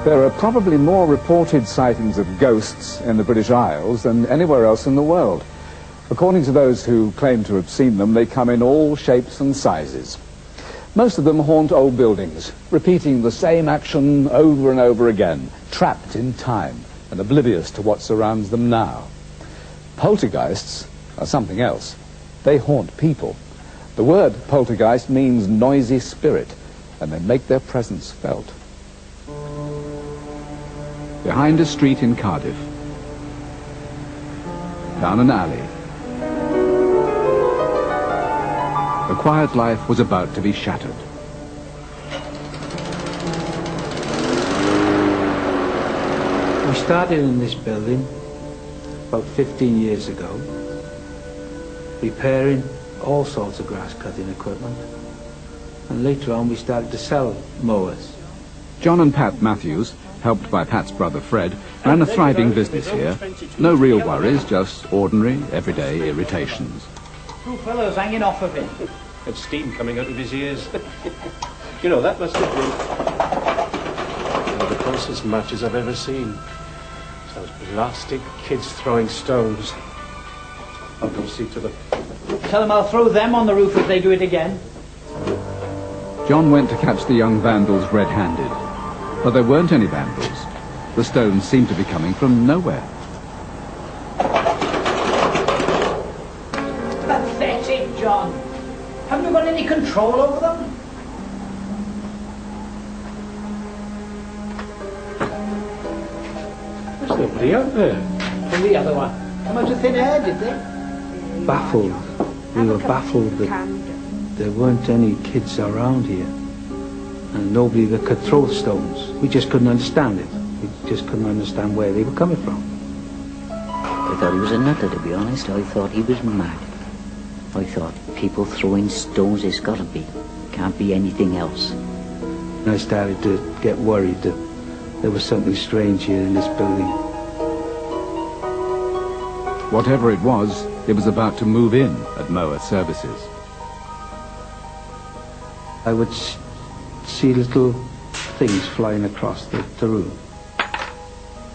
There are probably more reported sightings of ghosts in the British Isles than anywhere else in the world. According to those who claim to have seen them, they come in all shapes and sizes. Most of them haunt old buildings, repeating the same action over and over again, trapped in time and oblivious to what surrounds them now. Poltergeists are something else. They haunt people. The word poltergeist means noisy spirit, and they make their presence felt. Behind a street in Cardiff, down an alley, the quiet life was about to be shattered. We started in this building about 15 years ago, repairing all sorts of grass cutting equipment, and later on we started to sell mowers. John and Pat Matthews, helped by Pat's brother Fred, ran a thriving business here. No real worries, just ordinary, everyday irritations. Two fellows hanging off of him. And steam coming out of his ears. You know, that must have been one of the closest matches I've ever seen. Those blasted kids throwing stones. I'll go see to them. Tell them I'll throw them on the roof if they do it again. John went to catch the young vandals red-handed. But there weren't any vandals. The stones seemed to be coming from nowhere. Pathetic, John. Haven't you got any control over them? There's nobody out there. And the other one. Come out of thin air, did they? Baffled. We were baffled that there weren't any kids around here, and nobody that could throw stones. We just couldn't understand it. We just couldn't understand where they were coming from. I thought he was a nutter, to be honest. I thought he was mad. I thought people throwing stones, it's got to be. Can't be anything else. And I started to get worried that there was something strange here in this building. Whatever it was about to move in at Mower Services. I would see little things flying across the room.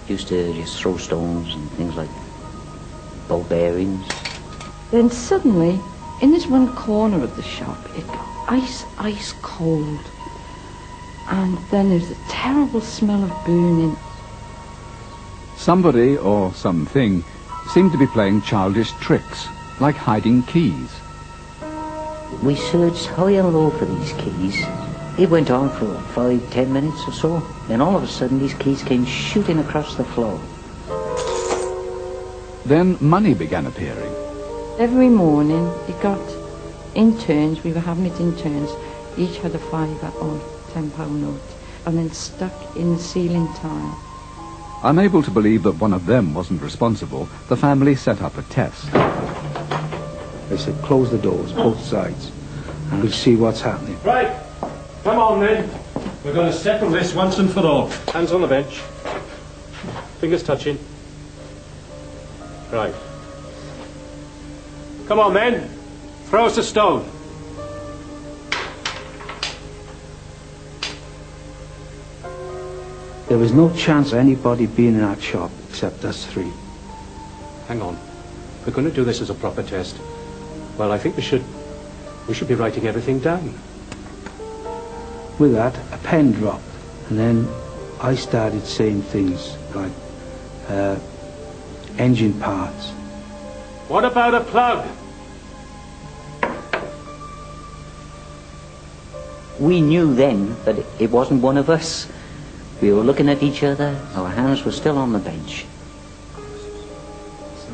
Used to just throw stones and things like ball bearings. Then suddenly, in this one corner of the shop, it got ice cold. And then there's a terrible smell of burning. Somebody, or something, seemed to be playing childish tricks, like hiding keys. We searched high and low for these keys. It went on for 5-10 minutes or so. Then all of a sudden these keys came shooting across the floor. Then money began appearing. Every morning it got in turns, we were having it in turns, each had a £5 or £10 note, and then stuck in the ceiling tile. Unable to believe that one of them wasn't responsible, the family set up a test. They said, close the doors, both sides, and we'll see what's happening. Right, come on then. We're going to settle this once and for all. Hands on the bench. Fingers touching. Right. Come on then. Throw us a stone. There was no chance of anybody being in that shop except us three. Hang on. We're going to do this as a proper test. Well, I think we should be writing everything down. With that, a pen dropped, and then I started saying things like engine parts. What about a plug? We knew then that it wasn't one of us. We were looking at each other, our hands were still on the bench.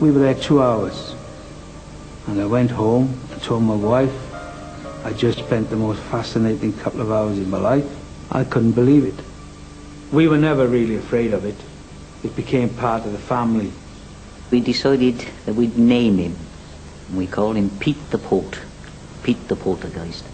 We were there 2 hours, and I went home and told my wife I just spent the most fascinating couple of hours in my life. I couldn't believe it. We were never really afraid of it. It became part of the family. We decided that we'd name him. We called him Pete the Poltergeist.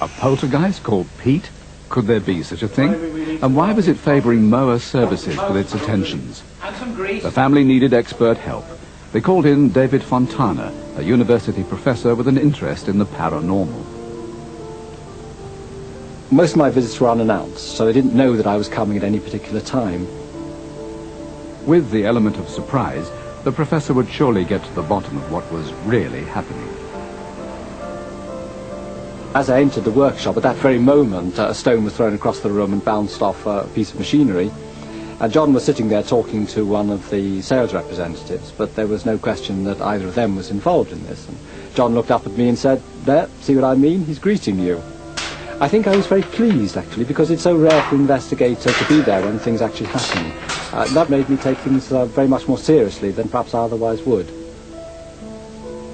A poltergeist called Pete? Could there be such a thing? And why was it favouring Mower Services with its attentions? The family needed expert help. They called in David Fontana, a university professor with an interest in the paranormal. Most of my visits were unannounced, so they didn't know that I was coming at any particular time. With the element of surprise, the professor would surely get to the bottom of what was really happening. As I entered the workshop, at that very moment, a stone was thrown across the room and bounced off a piece of machinery. And John was sitting there talking to one of the sales representatives, but there was no question that either of them was involved in this. And John looked up at me and said, "There, see what I mean? He's greeting you." I think I was very pleased, actually, because it's so rare for an investigator to be there when things actually happen. That made me take things very much more seriously than perhaps I otherwise would.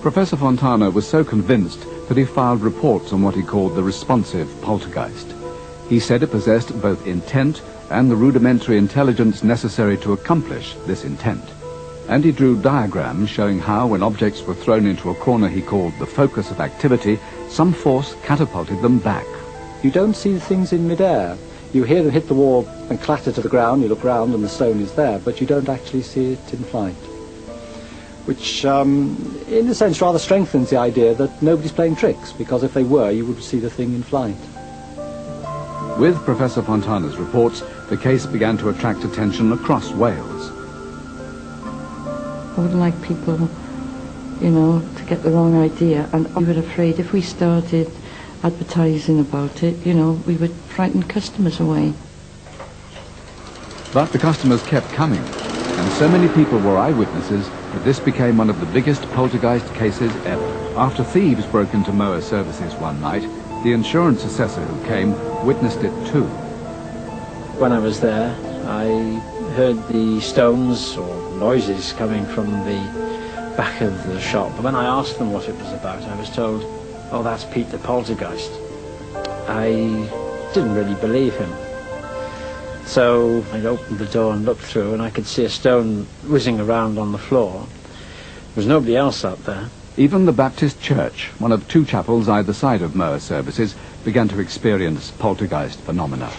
Professor Fontana was so convinced that he filed reports on what he called the responsive poltergeist. He said it possessed both intent and the rudimentary intelligence necessary to accomplish this intent. And he drew diagrams showing how, when objects were thrown into a corner he called the focus of activity, some force catapulted them back. You don't see the things in midair. You hear them hit the wall and clatter to the ground, you look round and the stone is there, but you don't actually see it in flight. Which, in a sense, rather strengthens the idea that nobody's playing tricks, because if they were, you would see the thing in flight. With Professor Fontana's reports, the case began to attract attention across Wales. I wouldn't like people, you know, to get the wrong idea, and we were afraid if we started advertising about it, you know, we would frighten customers away. But the customers kept coming, and so many people were eyewitnesses that this became one of the biggest poltergeist cases ever. After thieves broke into mower services one night, the insurance assessor who came witnessed it too. When I was there, I heard the stones or noises coming from the back of the shop. But when I asked them what it was about, I was told, "Oh, that's Pete the Poltergeist." I didn't really believe him. So I opened the door and looked through, and I could see a stone whizzing around on the floor. There was nobody else out there. Even the Baptist Church, one of two chapels either side of mower services, began to experience poltergeist phenomena.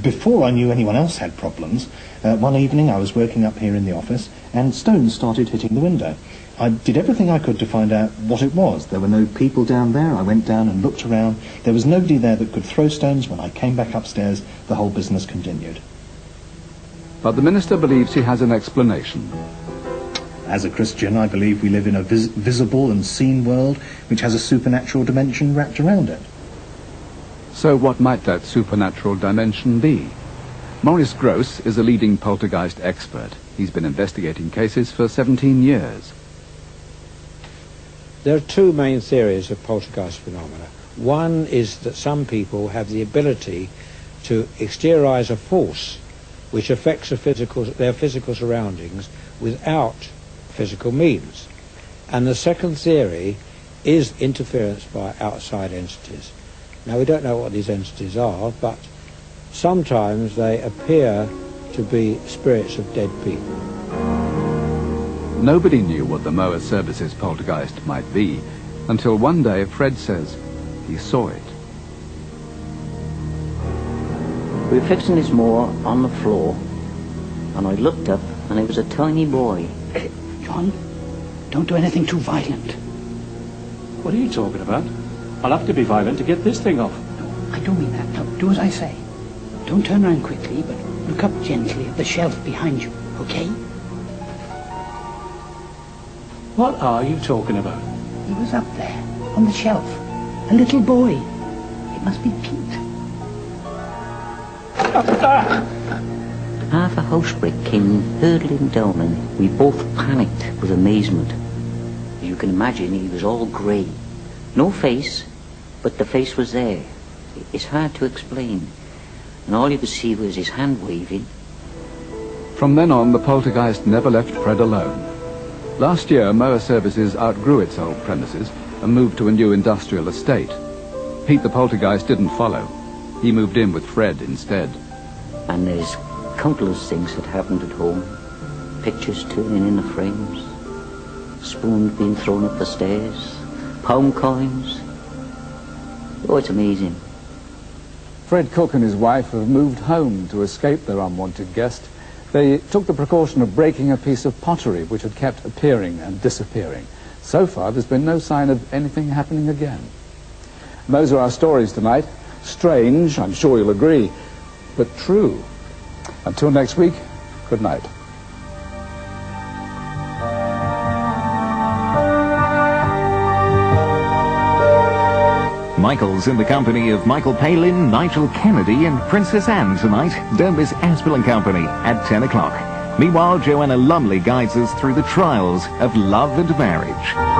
Before I knew anyone else had problems, one evening I was working up here in the office and stones started hitting the window. I did everything I could to find out what it was. There were no people down there. I went down and looked around. There was nobody there that could throw stones. When I came back upstairs, the whole business continued. But the minister believes he has an explanation. As a Christian, I believe we live in a visible and seen world which has a supernatural dimension wrapped around it. So what might that supernatural dimension be? Maurice Gross is a leading poltergeist expert. He's been investigating cases for 17 years. There are two main theories of poltergeist phenomena. One is that some people have the ability to exteriorize a force which affects their physical surroundings without physical means. And the second theory is interference by outside entities. Now, we don't know what these entities are, but sometimes they appear to be spirits of dead people. Nobody knew what the mower services poltergeist might be until one day Fred says he saw it. We were fixing this mower on the floor, and I looked up, and it was a tiny boy. John, don't do anything too violent. What are you talking about? I'll have to be violent to get this thing off. No, I don't mean that. No, do as I say. Don't turn around quickly, but look up gently at the shelf behind you, okay? What are you talking about? He was up there, on the shelf. A little boy. It must be Pete. Half a house brick came hurtling down, and we both panicked with amazement. As you can imagine, he was all grey. No face, but the face was there. It's hard to explain. And all you could see was his hand waving. From then on, the poltergeist never left Fred alone. Last year, mower services outgrew its old premises and moved to a new industrial estate. Pete the poltergeist didn't follow. He moved in with Fred instead. And there's countless things that happened at home. Pictures turning in the frames, spoons being thrown up the stairs, pound coins. Oh, it's amazing. Fred Cook and his wife have moved home to escape their unwanted guest. They took the precaution of breaking a piece of pottery which had kept appearing and disappearing. So far, there's been no sign of anything happening again. And those are our stories tonight. Strange, I'm sure you'll agree, but true. Until next week, good night. Michael's in the company of Michael Palin, Nigel Kennedy and Princess Anne tonight. Don't miss Aspel and Company at 10 o'clock. Meanwhile, Joanna Lumley guides us through the trials of love and marriage.